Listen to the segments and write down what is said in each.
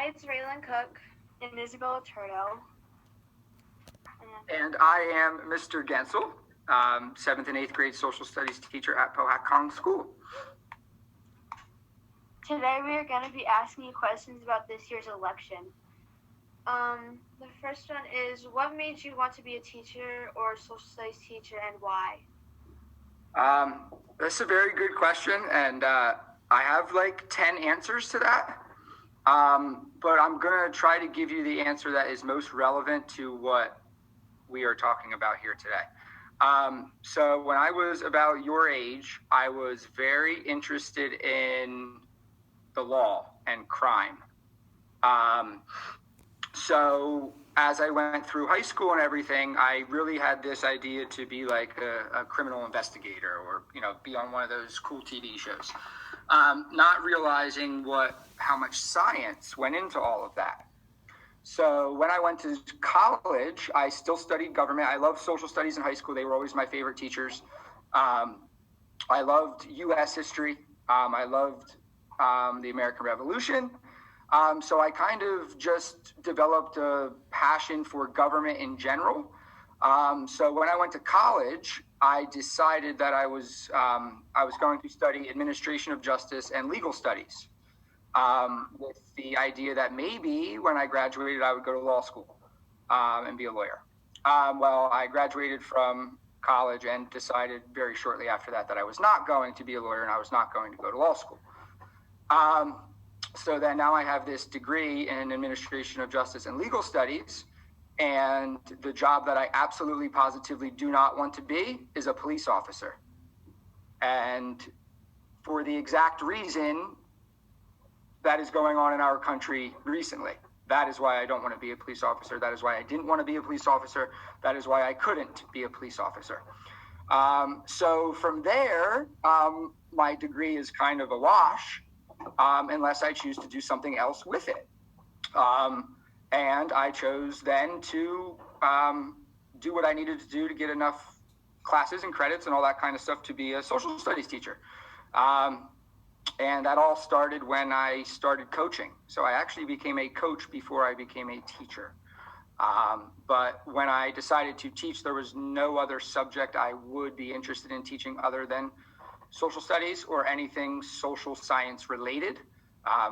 Hi, it's Raylan Cook and Isabella Turdo. And I am Mr. Gensel, 7th and 8th grade social studies teacher at Pohac Kong School. Today we are going to be asking you questions about this year's election. The first one is, what made you want to be a teacher or a social studies teacher, and why? That's a very good question, and I have like 10 answers to that. But I'm going to try to give you the answer that is most relevant to what we are talking about here today. So when I was about your age, I was very interested in the law and crime. So as I went through high school and everything, I really had this idea to be like a criminal investigator, or, be on one of those cool TV shows. Not realizing how much science went into all of that. So when I went to college, I still studied government. I loved social studies in high school. They were always my favorite teachers. I loved U.S. history. I loved the American Revolution. So I kind of just developed a passion for government in general. So when I went to college, I decided that I was going to study administration of justice and legal studies, with the idea that maybe when I graduated, I would go to law school and be a lawyer. Well, I graduated from college and decided very shortly after that I was not going to be a lawyer and I was not going to go to law school. So then now I have this degree in administration of justice and legal studies, and the job that I absolutely positively do not want to be is a police officer. And for the exact reason that is going on in our country recently. That is why I don't want to be a police officer. That is why I didn't want to be a police officer. That is why I couldn't be a police officer. So from there, my degree is kind of a wash, unless I choose to do something else with it. And I chose then to do what I needed to do to get enough classes and credits and all that kind of stuff to be a social studies teacher. And that all started when I started coaching. So I actually became a coach before I became a teacher. But when I decided to teach, there was no other subject I would be interested in teaching other than social studies or anything social science related,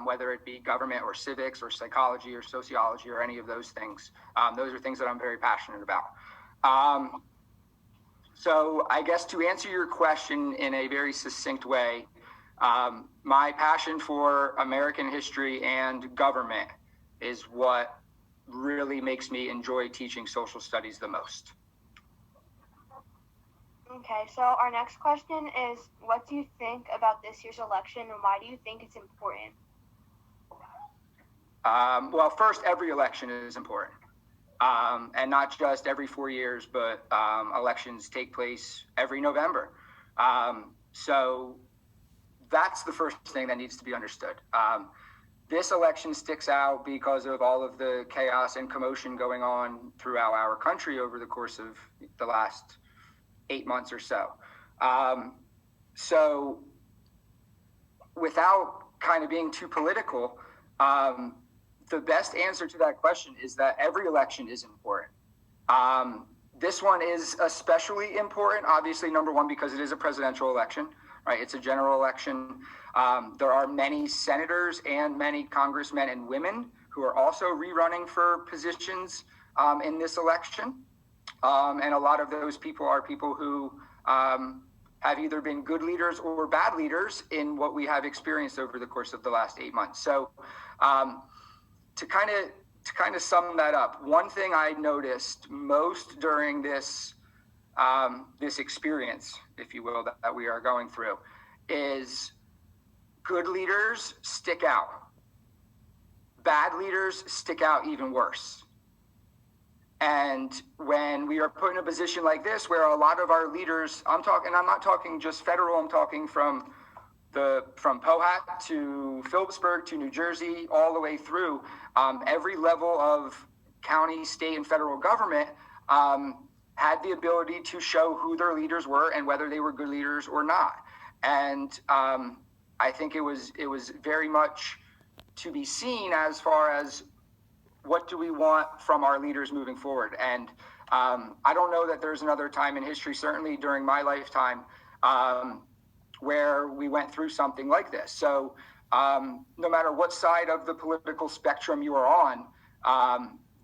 whether it be government or civics or psychology or sociology or any of those things. Those are things that I'm very passionate about. So I guess to answer your question in a very succinct way, my passion for American history and government is what really makes me enjoy teaching social studies the most. Okay, so our next question is, what do you think about this year's election, and why do you think it's important? Well, first, every election is important. And not just every 4 years, but elections take place every November. So that's the first thing that needs to be understood. This election sticks out because of all of the chaos and commotion going on throughout our country over the course of the last 8 months or so. So without kind of being too political, the best answer to that question is that every election is important. This one is especially important, obviously, number one, because it is a presidential election, right? It's a general election. There are many senators and many congressmen and women who are also rerunning for positions in this election. And a lot of those people are people who have either been good leaders or bad leaders in what we have experienced over the course of the last 8 months. So to kind of sum that up, one thing I noticed most during this experience, if you will, that we are going through, is good leaders stick out. Bad leaders stick out even worse. And when we are put in a position like this, where a lot of our leaders, I'm not talking just federal, I'm talking from Pohac to Phillipsburg to New Jersey, all the way through, every level of county, state, and federal government had the ability to show who their leaders were and whether they were good leaders or not. And I think it was very much to be seen as far as what do we want from our leaders moving forward. And I don't know that there's another time in history, certainly during my lifetime, where we went through something like this. So no matter what side of the political spectrum you are on,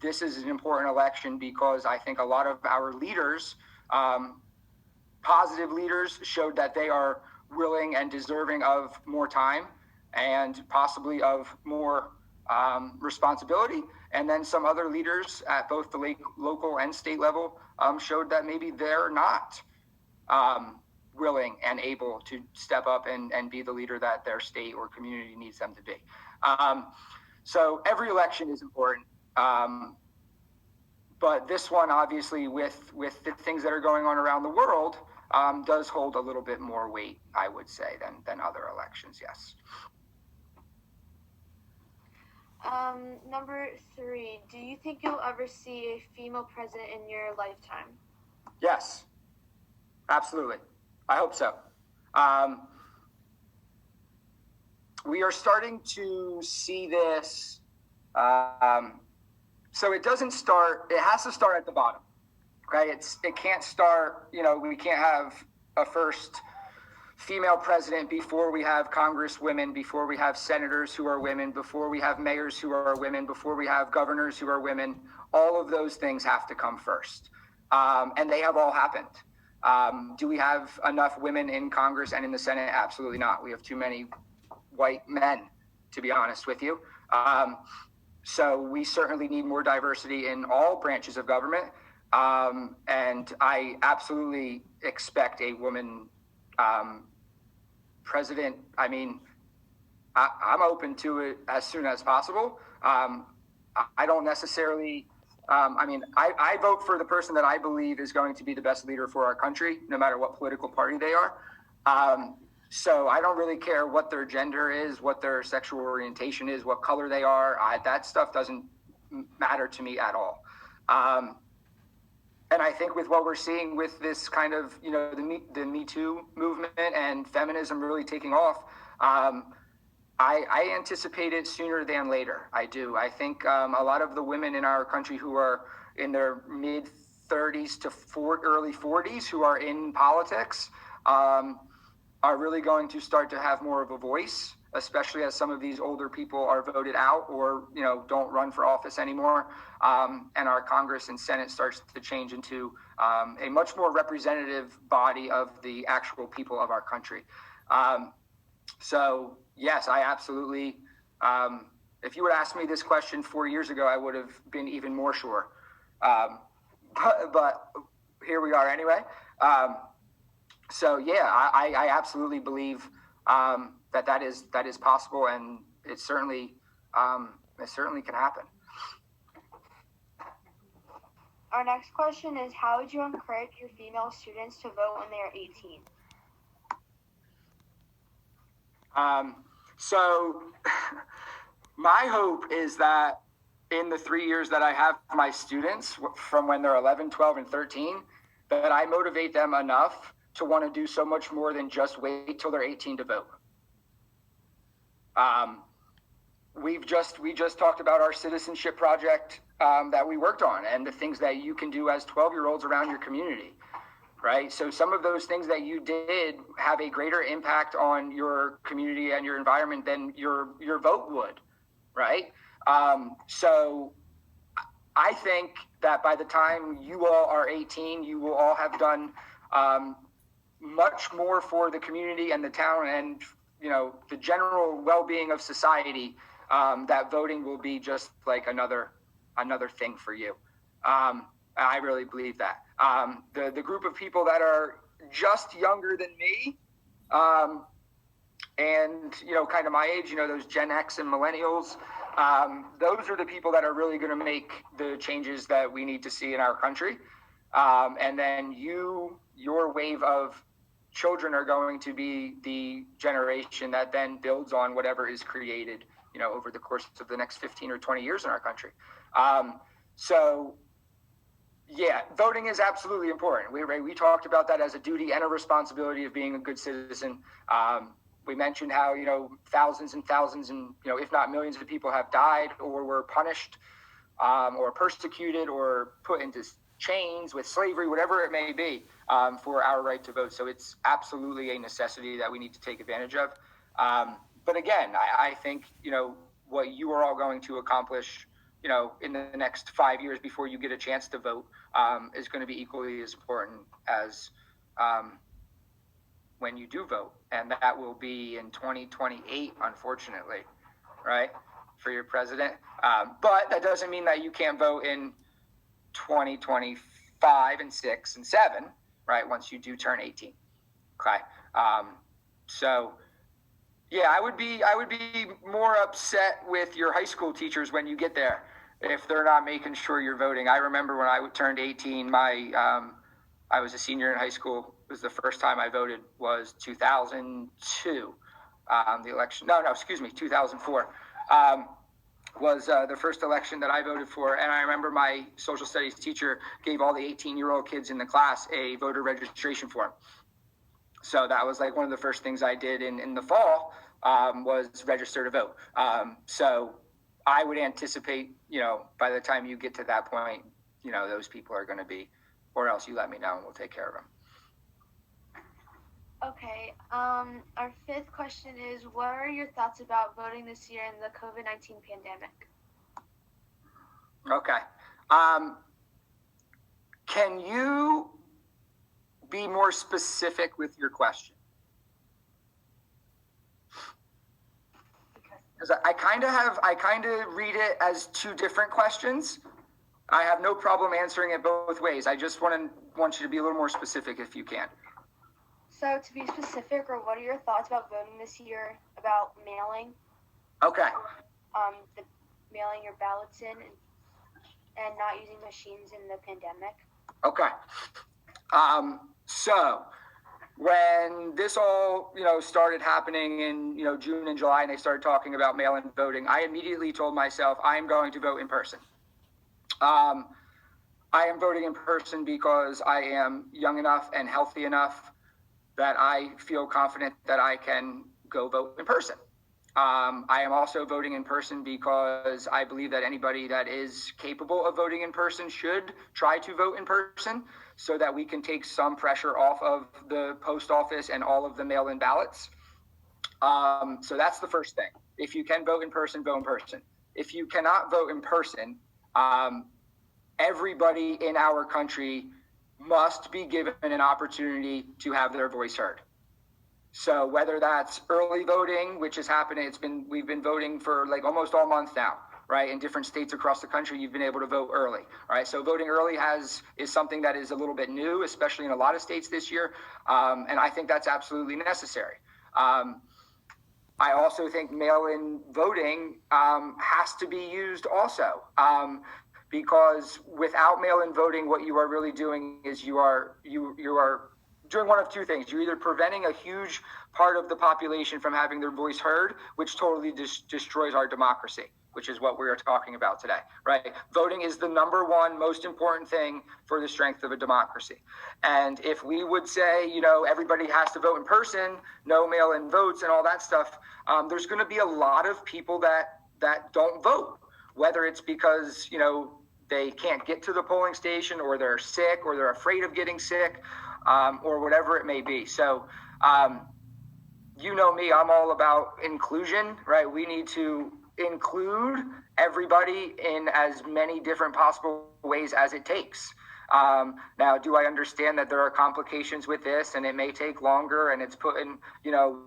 this is an important election because I think a lot of our leaders, positive leaders, showed that they are willing and deserving of more time and possibly of more responsibility. And then some other leaders at both the local and state level showed that maybe they're not willing and able to step up and be the leader that their state or community needs them to be. So every election is important. But this one, obviously, with the things that are going on around the world, does hold a little bit more weight, I would say, than other elections, yes. Number 3, do you think you'll ever see a female president in your lifetime? Yes, absolutely. I hope so. We are starting to see this. So it doesn't start, it has to start at the bottom, okay? It can't start, we can't have a first female president before we have congresswomen, before we have senators who are women, before we have mayors who are women, before we have governors who are women. All of those things have to come first. And they have all happened. Do we have enough women in Congress and in the Senate? Absolutely not. We have too many white men, to be honest with you. So we certainly need more diversity in all branches of government. And I absolutely expect a woman president. I mean, I'm open to it as soon as possible. I don't necessarily, I vote for the person that I believe is going to be the best leader for our country, no matter what political party they are. So I don't really care what their gender is, what their sexual orientation is, what color they are. That stuff doesn't matter to me at all. And I think with what we're seeing with this kind of, the Me Too movement and feminism really taking off, I anticipate it sooner than later. I do. I think a lot of the women in our country who are in their mid 30s to early 40s who are in politics are really going to start to have more of a voice, especially as some of these older people are voted out or, don't run for office anymore. And our Congress and Senate starts to change into a much more representative body of the actual people of our country. So, yes, I absolutely, if you would ask me this question 4 years ago, I would have been even more sure. But here we are anyway. So, yeah, I absolutely believe that is possible, and it certainly can happen. Our next question is, how would you encourage your female students to vote when they are 18? So my hope is that in the 3 years that I have my students, from when they're 11, 12, and 13, that I motivate them enough to want to do so much more than just wait till they're 18 to vote. We just talked about our citizenship project that we worked on and the things that you can do as 12-year-olds around your community, right? So some of those things that you did have a greater impact on your community and your environment than your vote would, right? So I think that by the time you all are 18, you will all have done much more for the community and the town and, the general well-being of society, that voting will be just like another thing for you. I really believe that. The group of people that are just younger than me, and, kind of my age, those Gen X and millennials, those are the people that are really going to make the changes that we need to see in our country. And then your wave of children are going to be the generation that then builds on whatever is created, over the course of the next 15 or 20 years in our country. So, yeah, voting is absolutely important. We talked about that as a duty and a responsibility of being a good citizen. We mentioned how, thousands and thousands and, if not millions of people have died or were punished or persecuted or put into chains with slavery, whatever it may be, for our right to vote. So it's absolutely a necessity that we need to take advantage of. But again, I think, what you are all going to accomplish, in the next 5 years before you get a chance to vote, is going to be equally as important as when you do vote. And that will be in 2028, unfortunately, right, for your president. But that doesn't mean that you can't vote in 2025 and 6 and 7, right, once you do turn 18. Okay. So yeah, I would be more upset with your high school teachers when you get there if they're not making sure you're voting. I remember when I turned 18, I was a senior in high school. It was the first time I voted was 2002. The election, 2004. Was the first election that I voted for. And I remember my social studies teacher gave all the 18-year-old kids in the class a voter registration form. So that was like one of the first things I did in the fall, was register to vote. So I would anticipate, by the time you get to that point, those people are going to be, or else you let me know and we'll take care of them. Okay. Our fifth question is, what are your thoughts about voting this year in the COVID-19 pandemic? Okay. Can you be more specific with your question? Because I kind of read it as two different questions. I have no problem answering it both ways. I just want you to be a little more specific if you can. So to be specific, or what are your thoughts about voting this year, about mailing? Okay. The mailing your ballots in and not using machines in the pandemic. Okay. So when this all, started happening in, June and July, and they started talking about mail-in voting, I immediately told myself I'm going to vote in person. I am voting in person because I am young enough and healthy enough that I feel confident that I can go vote in person. I am also voting in person because I believe that anybody that is capable of voting in person should try to vote in person so that we can take some pressure off of the post office and all of the mail-in ballots. So that's the first thing. If you can vote in person, vote in person. If you cannot vote in person, everybody in our country must be given an opportunity to have their voice heard. So whether that's early voting, which is happening, we've been voting for like almost all month now, right? In different states across the country, you've been able to vote early, right? So voting early is something that is a little bit new, especially in a lot of states this year. And I think that's absolutely necessary. I also think mail-in voting has to be used also. Because without mail-in voting, what you are really doing is you are doing one of two things. You're either preventing a huge part of the population from having their voice heard, which totally destroys our democracy, which is what we are talking about today, right? Voting is the number one most important thing for the strength of a democracy. And if we would say, everybody has to vote in person, no mail-in votes and all that stuff, there's going to be a lot of people that don't vote, whether it's because, they can't get to the polling station, or they're sick, or they're afraid of getting sick, or whatever it may be. So, me, I'm all about inclusion, right? We need to include everybody in as many different possible ways as it takes. Now, do I understand that there are complications with this, and it may take longer, and it's putting,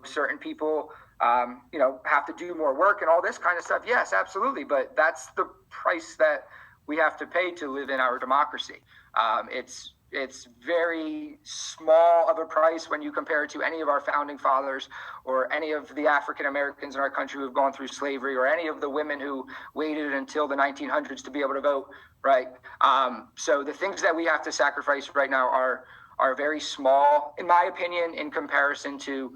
certain people, have to do more work and all this kind of stuff? Yes, absolutely. But that's the price that we have to pay to live in our democracy. It's very small of a price when you compare it to any of our founding fathers, or any of the African Americans in our country who have gone through slavery, or any of the women who waited until the 1900s to be able to vote, right? So the things that we have to sacrifice right now are very small, in my opinion, in comparison to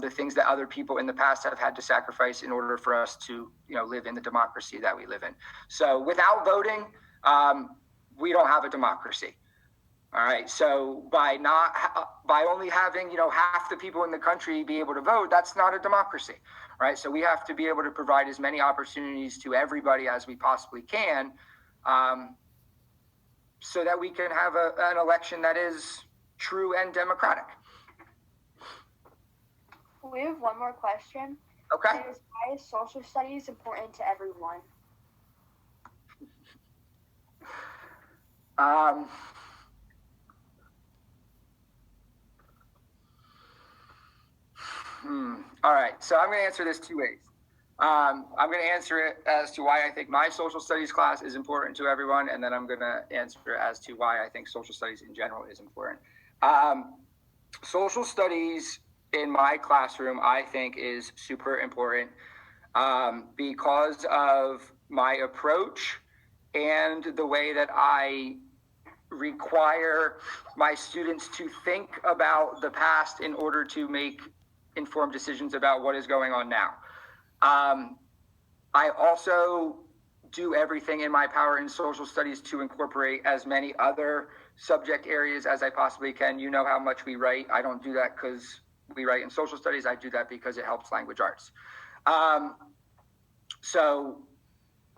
the things that other people in the past have had to sacrifice in order for us to, live in the democracy that we live in. So without voting, we don't have a democracy. All right. So by only having, half the people in the country be able to vote, that's not a democracy, right? So we have to be able to provide as many opportunities to everybody as we possibly can, so that we can have an election that is true and democratic. We have one more question. Okay. It is, why is social studies important to everyone? All right. So I'm going to answer this two ways. I'm going to answer it as to why I think my social studies class is important to everyone, and then I'm going to answer as to why I think social studies in general is important. Social studies in my classroom, I think, is super important because of my approach and the way that I require my students to think about the past in order to make informed decisions about what is going on now. I also do everything in my power in social studies to incorporate as many other subject areas as I possibly can. You know how much we write. I don't do that because we write in social studies. I do that because it helps language arts. So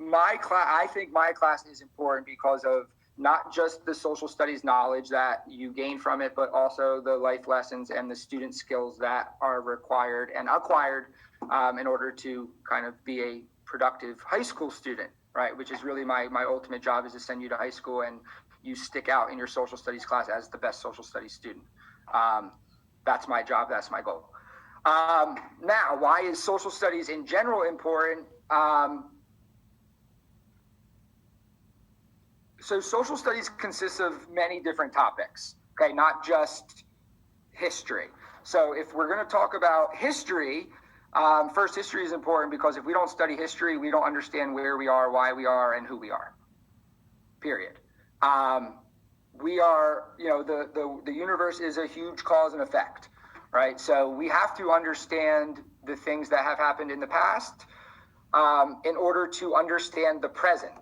I think my class is important because of not just the social studies knowledge that you gain from it, but also the life lessons and the student skills that are required and acquired in order to kind of be a productive high school student, right? Which is really my ultimate job, is to send you to high school and you stick out in your social studies class as the best social studies student. That's my job. That's my goal. Now, why is social studies in general important? So social studies consists of many different topics, okay, not just history. So if we're going to talk about history, first, history is important because if we don't study history, we don't understand where we are, why we are, and who we are, period. We are, the universe is a huge cause and effect, right? So we have to understand the things that have happened in the past in order to understand the present.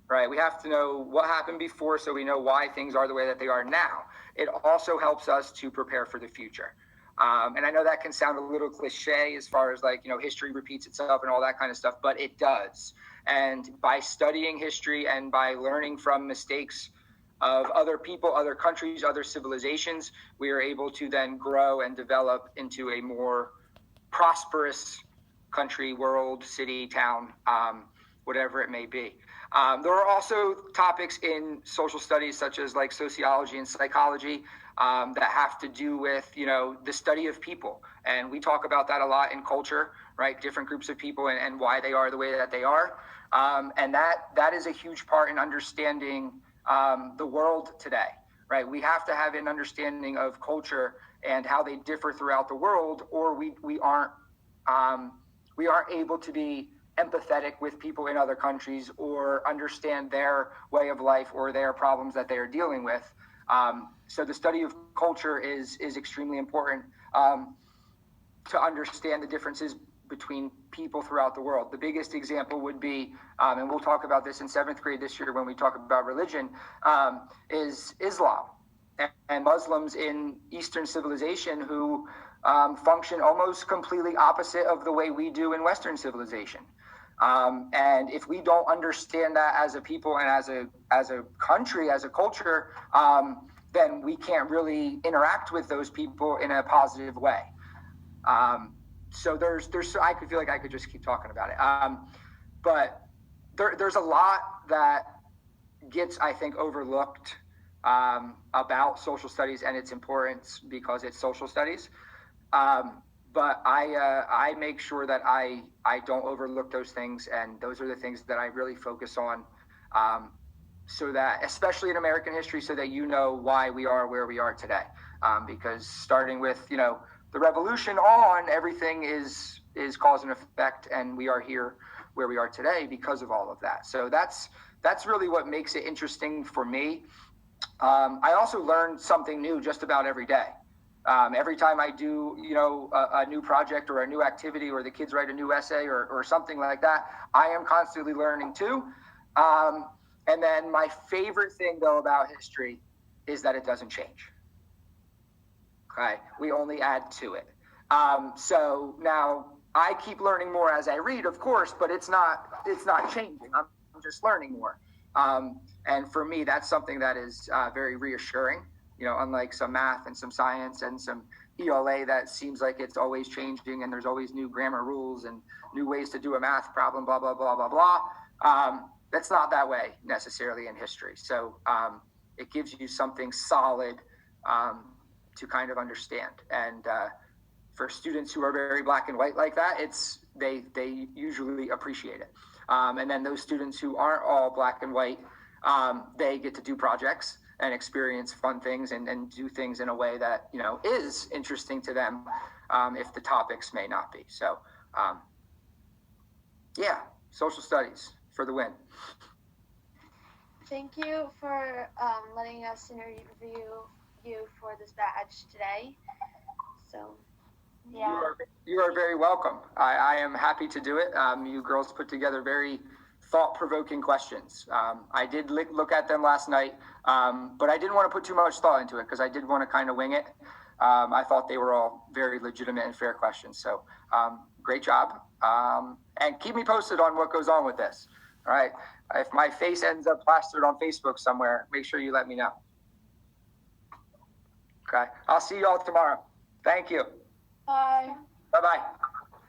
Right, we have to know what happened before so we know why things are the way that they are now. It also helps us to prepare for the future. And I know that can sound a little cliche as far as history repeats itself and all that kind of stuff, but it does. And by studying history and by learning from mistakes of other people, other countries, other civilizations, we are able to then grow and develop into a more prosperous country, world, city, town, whatever it may be. There are also topics in social studies such as sociology and psychology that have to do with, the study of people. And we talk about that a lot in culture, right? Different groups of people and why they are the way that they are. And that is a huge part in understanding the world today, right? We have to have an understanding of culture and how they differ throughout the world, or we aren't able to be empathetic with people in other countries or understand their way of life or their problems that they are dealing with. So the study of culture is extremely important to understand the differences between people throughout the world. The biggest example would be, and we'll talk about this in 7th grade this year when we talk about religion, is Islam and Muslims in Eastern civilization who function almost completely opposite of the way we do in Western civilization. And if we don't understand that as a people and as a country, as a culture, then we can't really interact with those people in a positive way. So I could feel like I could just keep talking about it. But there's a lot that gets, I think, overlooked about social studies and its importance because it's social studies. But I make sure that I don't overlook those things, and those are the things that I really focus on, so that, especially in American history, so that you know why we are where we are today. Because starting with the revolution on, everything is cause and effect, and we are here where we are today because of all of that. So that's really what makes it interesting for me. I also learn something new just about every day. Every time I do, a new project or a new activity, or the kids write a new essay or something like that, I am constantly learning too. And then my favorite thing, though, about history is that it doesn't change. Okay, we only add to it. So now I keep learning more as I read, of course, but it's not changing. I'm just learning more. And for me, that's something that is very reassuring. You know, unlike some math and some science and some ELA that seems like it's always changing and there's always new grammar rules and new ways to do a math problem, blah, blah, blah, blah, blah. That's not that way necessarily in history. So it gives you something solid to kind of understand. And for students who are very black and white like that, they usually appreciate it. And then those students who aren't all black and white, they get to do projects and experience fun things and do things in a way that, you know, is interesting to them if the topics may not be. So, yeah, social studies for the win. Thank you for letting us interview you for this badge today. So, yeah. You are very welcome. I am happy to do it. You girls put together very thought-provoking questions. I did look at them last night, but I didn't want to put too much thought into it because I did want to kind of wing it. I thought they were all very legitimate and fair questions. So great job. And keep me posted on what goes on with this. All right. If my face ends up plastered on Facebook somewhere, make sure you let me know. Okay. I'll see you all tomorrow. Thank you. Bye. Bye-bye.